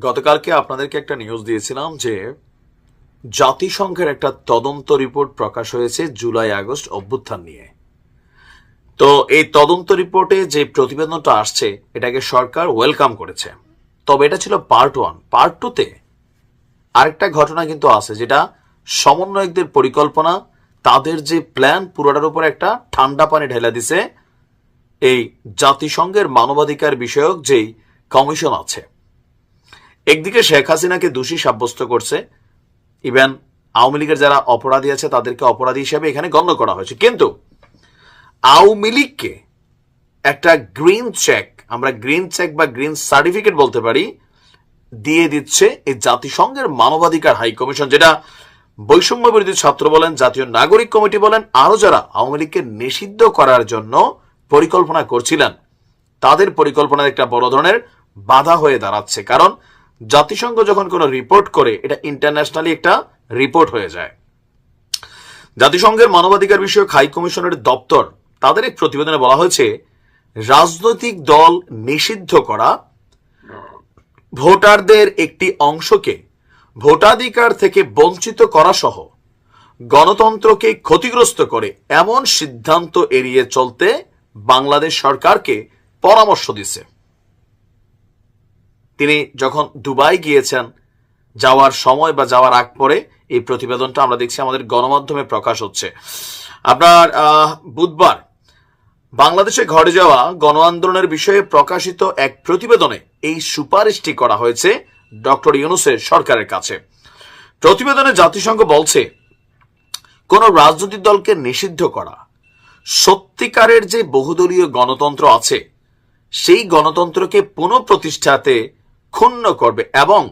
গতকালকে আপনাদেরকে একটা নিউজ দিয়েছিলাম যে জাতিসংঘের একটা তদন্ত রিপোর্ট প্রকাশ হয়েছে জুলাই আগস্ট অভ্যুত্থান নিয়ে। তো এই তদন্ত রিপোর্টে যে প্রতিবেদনটা আসছে এটাকে সরকার ওয়েলকাম করেছে। তবে এটা ছিল পার্ট 1। পার্ট 2তে আরেকটা ঘটনা কিন্তু আছে, যেটা সমন্বয়কদের পরিকল্পনা, তাদের যে প্ল্যান পুরোটার উপর একটা ঠান্ডা পানি ঢেলে দিছে এই জাতিসংঘের মানবাধিকার বিষয়ক যেই কমিশন আছে। একদিকে শেখ হাসিনাকে দোষী সাব্যস্ত করছে, ইভেন আওয়ামী লীগের যারা অপরাধী আছে তাদেরকে অপরাধী হিসেবে এখানে গণ্য করা হয়েছে, কিন্তু আওয়ামী লীগকে একটা গ্রিন চেক, আমরা গ্রিন চেক বা গ্রিন সার্টিফিকেট বলতে পারি, দিয়ে দিচ্ছে এই জাতিসংঘের মানবাধিকার হাই কমিশন, যেটা বৈষম্য বিরোধী ছাত্র বলেন, জাতীয় নাগরিক কমিটি বলেন, আরো যারা আওয়ামী লীগকে নিষিদ্ধ করার জন্য পরিকল্পনা করছিলেন তাদের পরিকল্পনার একটা বড় ধরনের বাধা হয়ে দাঁড়াচ্ছে। কারণ জাতিসংঘ যখন কোনো রিপোর্ট করে এটা ইন্টারন্যাশনালি একটা রিপোর্ট হয়ে যায়। জাতিসংঘের মানবাধিকার বিষয়ক হাই কমিশনের দপ্তর তাদের এক প্রতিবেদনে বলা হয়েছে, রাজনৈতিক দল নিষিদ্ধ করা ভোটারদের একটি অংশকে ভোটাধিকার থেকে বঞ্চিত করা সহ গণতন্ত্রকে ক্ষতিগ্রস্ত করে এমন সিদ্ধান্ত এড়িয়ে চলতে বাংলাদেশ সরকারকে পরামর্শ দিচ্ছে। তিনি যখন দুবাই গিয়েছেন, যাওয়ার সময় বা যাওয়ার আগ পরে এই প্রতিবেদনটা আমরা দেখছি আমাদের গণমাধ্যমে প্রকাশ হচ্ছে। আপনার বুধবার বাংলাদেশে ঘটে যাওয়া গণ আন্দোলনের বিষয়ে প্রকাশিত এক প্রতিবেদনে এই সুপারিশটি করা হয়েছে ডক্টর ইউনূসের সরকারের কাছে। প্রতিবেদনে জাতিসংঘ বলছে, কোন রাজনৈতিক দলকে নিষিদ্ধ করা সত্যিকারের যে বহুদলীয় গণতন্ত্র আছে সেই গণতন্ত্রকে পুনঃপ্রতিষ্ঠাতে ক্ষুণ্ণ করবে এবং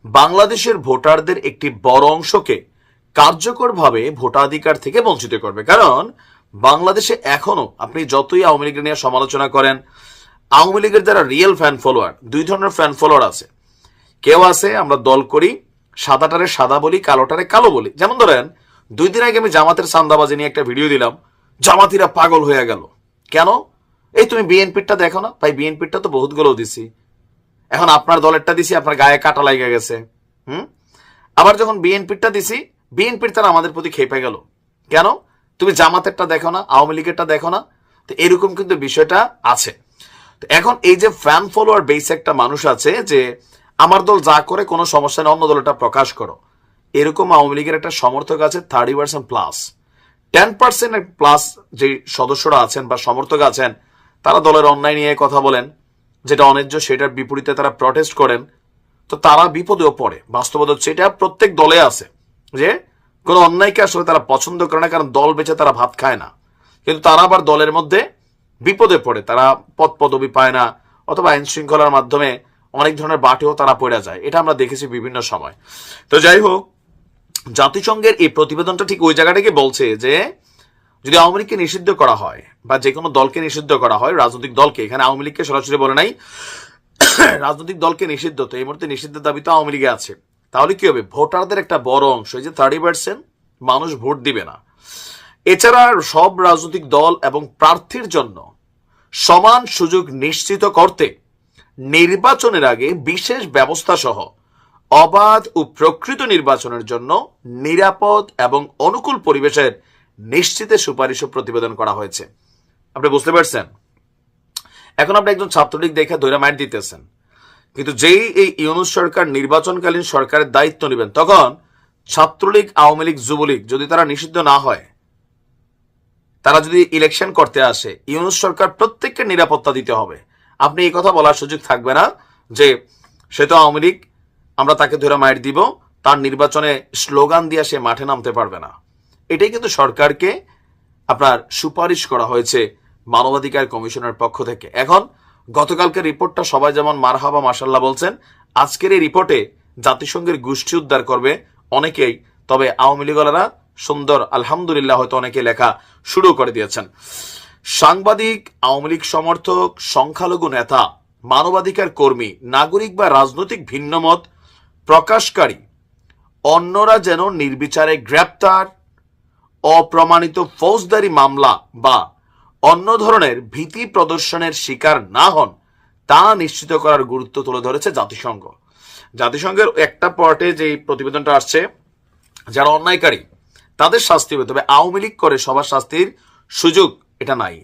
বাংলাদেশের ভোটারদের একটি বড় অংশকে কার্যকরভাবে ভোটাধিকার থেকে বঞ্চিত করবে। কারণ বাংলাদেশে এখনো আপনি যতই আওয়ামী লীগের নিয়ে সমালোচনা করেন, আওয়ামী লীগের যারা রিয়েল ফ্যান ফলোয়ার, দুই ধরনের ফ্যান ফলোয়ার আছে। কেউ আছে আমরা দল করি, সাদাটারে সাদা বলি, কালোটারে কালো বলি। যেমন ধরেন 2 দিন আগে আমি জামাতের চান্দাবাজি নিয়ে একটা ভিডিও দিলাম, জামাতিরা পাগল হয়ে গেল। কেন? এই তুমি বিএনপিরটা দেখো না ভাই, বিএনপিরটা তো বহুতগুলো দিছি, এখন আপনার দলেরটা দিছি, আপনার গায়ে কাটা লাগে গেছে। আবার যখন বিএনপিরটা দিছি, বিএনপির তারা আমাদের প্রতি খেপে গেল। কেন? তুমি জামাতেরটা দেখো না, আওয়ামী লীগেরটা দেখো না। তো এরকম কিন্তু বিষয়টা আছে। তো এখন এই যে ফ্যান ফলোয়ার বেস একটা মানুষ আছে, যে আমার দল যা করে কোনো সমস্যা নেই, অন্য দলটা প্রকাশ করো, এরকম আওয়ামী লীগের একটা সমর্থক আছে 30% প্লাস। 10% প্লাস যে সদস্যরা আছেন বা সমর্থক আছেন, তারা দলের অন্যায় নিয়ে কথা বলেন, যেটা অন্যায্য সেটার বিপরীতে তারা প্রটেস্ট করেন। তো তারা বিপদেও পড়ে। বাস্তবতা হচ্ছে এটা প্রত্যেক দলে আছে, যে কোনো অন্যায়কে আসলে তারা পছন্দ করে না, কারণ দল বেঁচে তারা ভাত খায় না। কিন্তু তারা আবার দলের মধ্যে বিপদে পড়ে, তারা পদ পদবি পায় না, অথবা আইন শৃঙ্খলার মাধ্যমে অনেক ধরনের বাটেও তারা পড়ে যায়। এটা আমরা দেখেছি বিভিন্ন সময়। তো যাই হোক, জাতিসংঘের এই প্রতিবেদনটা ঠিক ওই জায়গাটাকে বলছে যে যদি আওয়ামী লীগকে নিষিদ্ধ করা হয় বা যে কোনো দলকে নিষিদ্ধ করা হয়, রাজনৈতিক দলকে, এখানে আওয়ামী লীগকে সরাসরি বলে নাই, রাজনৈতিক দলকে নিষিদ্ধ, তো এই মুহূর্তে নিষিদ্ধের দাবি তো আওয়ামী লীগে আছে। তাহলে কি হবে? ভোটারদের একটা বড় অংশ, এই যে 30% মানুষ ভোট দিবে না। এছাড়া সব রাজনৈতিক দল এবং প্রার্থীর জন্য সমান সুযোগ নিশ্চিত করতে নির্বাচনের আগে বিশেষ ব্যবস্থা সহ অবাধ ও প্রকৃত নির্বাচনের জন্য নিরাপদ এবং অনুকূল পরিবেশের নিশ্চিতে সুপারিশ ও প্রতিবেদন করা হয়েছে। আপনি বুঝতে পারছেন? এখন আপনি একজন ছাত্রলীগ দেখে ধৈর্য মাইট দিতেছেন, কিন্তু যেই এই ইউনূস সরকার নির্বাচনকালীন সরকারের দায়িত্ব নেবেন, তখন ছাত্রলীগ, আওয়ামী লীগ, যুবলীগ যদি তারা নিষিদ্ধ না হয়, তারা যদি ইলেকশন করতে আসে, ইউনূস সরকার প্রত্যেককে নিরাপত্তা দিতে হবে। আপনি এই কথা বলার সুযোগ থাকবে না যে সে তো আওয়ামী লীগ, আমরা তাকে ধরে মাইট দিব, তার নির্বাচনে স্লোগান দিয়ে সে মাঠে নামতে পারবে না। এটাই কিন্তু সরকারকে আপনার সুপারিশ করা হয়েছে মানবাধিকার কমিশনের পক্ষ থেকে। এখন গতকালকে রিপোর্টটা সবাই যেমন মারহাবা মাশাল্লাহ বলছেন, আজকের এই রিপোর্টে জাতিসংঘের গোষ্ঠী উদ্ধার করবে অনেকেই। তবে আওয়ামী লীগরা সুন্দর আলহামদুলিল্লাহ হয়তো অনেকে লেখা শুরু করে দিয়েছেন। সাংবাদিক, আওয়ামী লীগ সমর্থক, সংখ্যালঘু নেতা, মানবাধিকার কর্মী, নাগরিক বা রাজনৈতিক ভিন্নমত প্রকাশকারী অন্যরা যেন নির্বিচারে গ্রেপ্তার, অপ্রমাণিত ফৌজদারি মামলা বা অন্য ধরনের ভীতি প্রদর্শনের শিকার না হন, তা নিশ্চিত করার গুরুত্ব তুলে ধরেছে জাতিসংঘ। জাতিসংঘের একটা পার্টে যে প্রতিবেদনটা আসছে, যারা অন্যায়কারী তাদের শাস্তি হবে, তবে আওয়ামী লীগ করে সবার শাস্তির সুযোগ এটা নাই,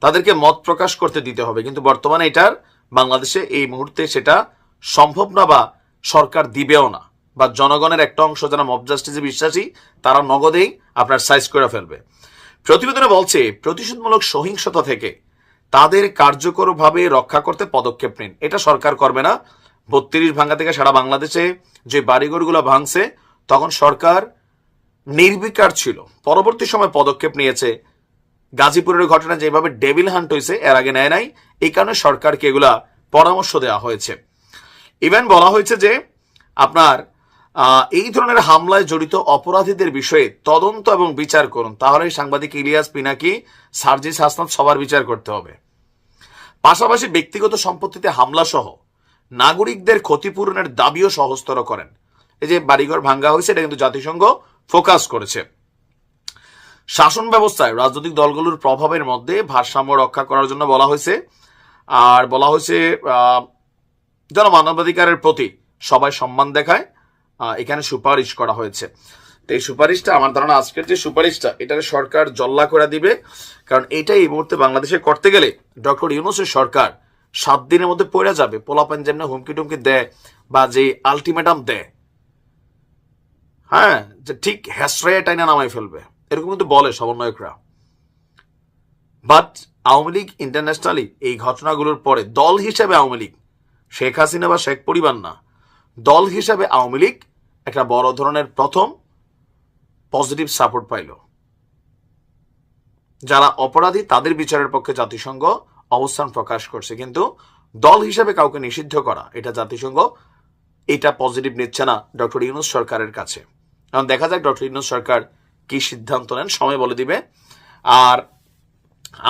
তাদেরকে মত প্রকাশ করতে দিতে হবে। কিন্তু বর্তমানে এটার বাংলাদেশে এই মুহূর্তে সেটা সম্ভব না, বা সরকার দিবেও না, বা জনগণের একটা অংশ যারা মব জাস্টিসে বিশ্বাসী তারা নগদেই আপনার সাইজ করে ফেলবে। প্রতিবেদনে বলছে প্রতিশোধমূলক সহিংসতা থেকে তাদের কার্যকরভাবে রক্ষা করতে পদক্ষেপ নিন। এটা সরকার করবে না। 32 ভাঙ্গা থেকে সারা বাংলাদেশে যে বাড়িঘরগুলো ভাঙছে তখন সরকার নির্বিকার ছিল, পরবর্তী সময় পদক্ষেপ নিয়েছে। গাজীপুরের ঘটনা যেভাবে ডেভিল হান্ট হয়েছে এর আগে নেয় নাই, এই কারণে সরকারকে এগুলা পরামর্শ দেওয়া হয়েছে। ইভেন বলা হয়েছে যে আপনার এই ধরনের হামলায় জড়িত অপরাধীদের বিষয়ে তদন্ত এবং বিচার করুন, তাহলে সাংবাদিক ইলিয়াস পিনাকি, সার্জিস হাসনাত সবার বিচার করতে হবে। পাশাপাশি ব্যক্তিগত সম্পত্তিতে হামলা সহ নাগরিকদের ক্ষতিপূরণের দাবিও সহজতর করেন। এই যে বাড়িঘর ভাঙ্গা হয়েছে এটা কিন্তু জাতিসংঘ ফোকাস করেছে। শাসন ব্যবস্থায় রাজনৈতিক দলগুলোর প্রভাবের মধ্যে ভারসাম্য রক্ষা করার জন্য বলা হয়েছে। আর বলা হয়েছে যেন মানবাধিকারের প্রতি সবাই সম্মান দেখায়, এখানে সুপারিশ করা হয়েছে। তো এই সুপারিশটা আমার ধারণা আজকের যে সুপারিশটা এটা সরকার জল্লা করে দিবে, কারণ এটাই এই মুহূর্তে বাংলাদেশে করতে গেলে ডক্টর ইউনূসের সরকার 7 দিনের মধ্যে পড়ে যাবে। পোলাপান যেমন হুমকি টুমকি দেয় বা যে আলটিমেটাম দেয়, হ্যাঁ, যে ঠিক হ্যাসরাইয়া টাইনা নামাই ফেলবে, এরকম কিন্তু বলে সমন্বয়করা। বাট আওয়ামী লীগ ইন্টারন্যাশনালি এই ঘটনাগুলোর পরে দল হিসেবে আওয়ামী লীগ, শেখ হাসিনা বা শেখ পরিবার না, দল হিসেবে আওয়ামী লীগ একটা বড় ধরনের প্রথম পজিটিভ সাপোর্ট পাইল। যারা অপরাধী তাদের বিচারের পক্ষে জাতিসংঘ অবস্থান প্রকাশ করছে, কিন্তু দল হিসেবে কাউকে নিষিদ্ধ করা এটা জাতিসংঘ এটা পজিটিভ নিচ্ছে না ডক্টর ইউনূস সরকারের কাছে। এখন দেখা যাক ডক্টর ইউনূস সরকার কি সিদ্ধান্ত নেন, সময় বলে দিবে। আর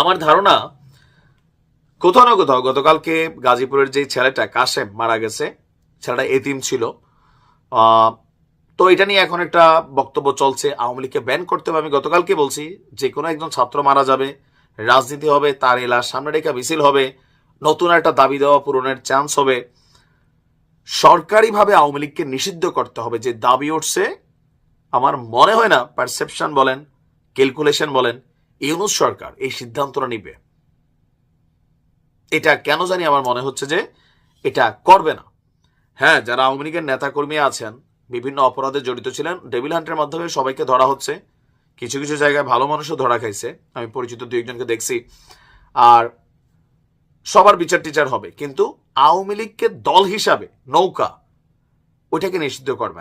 আমার ধারণা কোথাও না কোথাও গতকালকে গাজীপুরের যে ছেলেটা কাশেম মারা গেছে, ছেলেটা এতিম ছিল, তো এটা নিয়ে এখন একটা বক্তব্য চলছে আওয়ামী লীগকে ব্যান করতে হবে। আমি গতকালকে বলছি যে কোনো একজন ছাত্র মারা যাবে, রাজনীতি হবে, তার এলার সামনে রেখা মিছিল হবে, নতুন একটা দাবি দেওয়া পূরণের চান্স হবে। সরকারিভাবে আওয়ামী লীগকে নিষিদ্ধ করতে হবে। যে দাবি উঠছে, আমার মনে হয় না পারসেপশন বলেন, ক্যালকুলেশন বলেন, ইউনূস সরকার এই সিদ্ধান্তটা নিবে। এটা কেন জানি আমার মনে হচ্ছে যে এটা করবে না। হ্যাঁ, যারা আওয়ামী লীগের নেতাকর্মী আছেন বিভিন্ন অপরাধে জড়িত ছিলেন, ডেভিল হান্টের মাধ্যমে সবাইকে ধরা হচ্ছে। কিছু কিছু জায়গায় ভালো মানুষও ধরা খাইছে, আমি পরিচিত 2-1জনকে দেখছি। আর সবার বিচার টিচার হবে, কিন্তু আওয়ামী লীগকে দল হিসাবে নৌকা ওইটাকে নিষিদ্ধ করবে।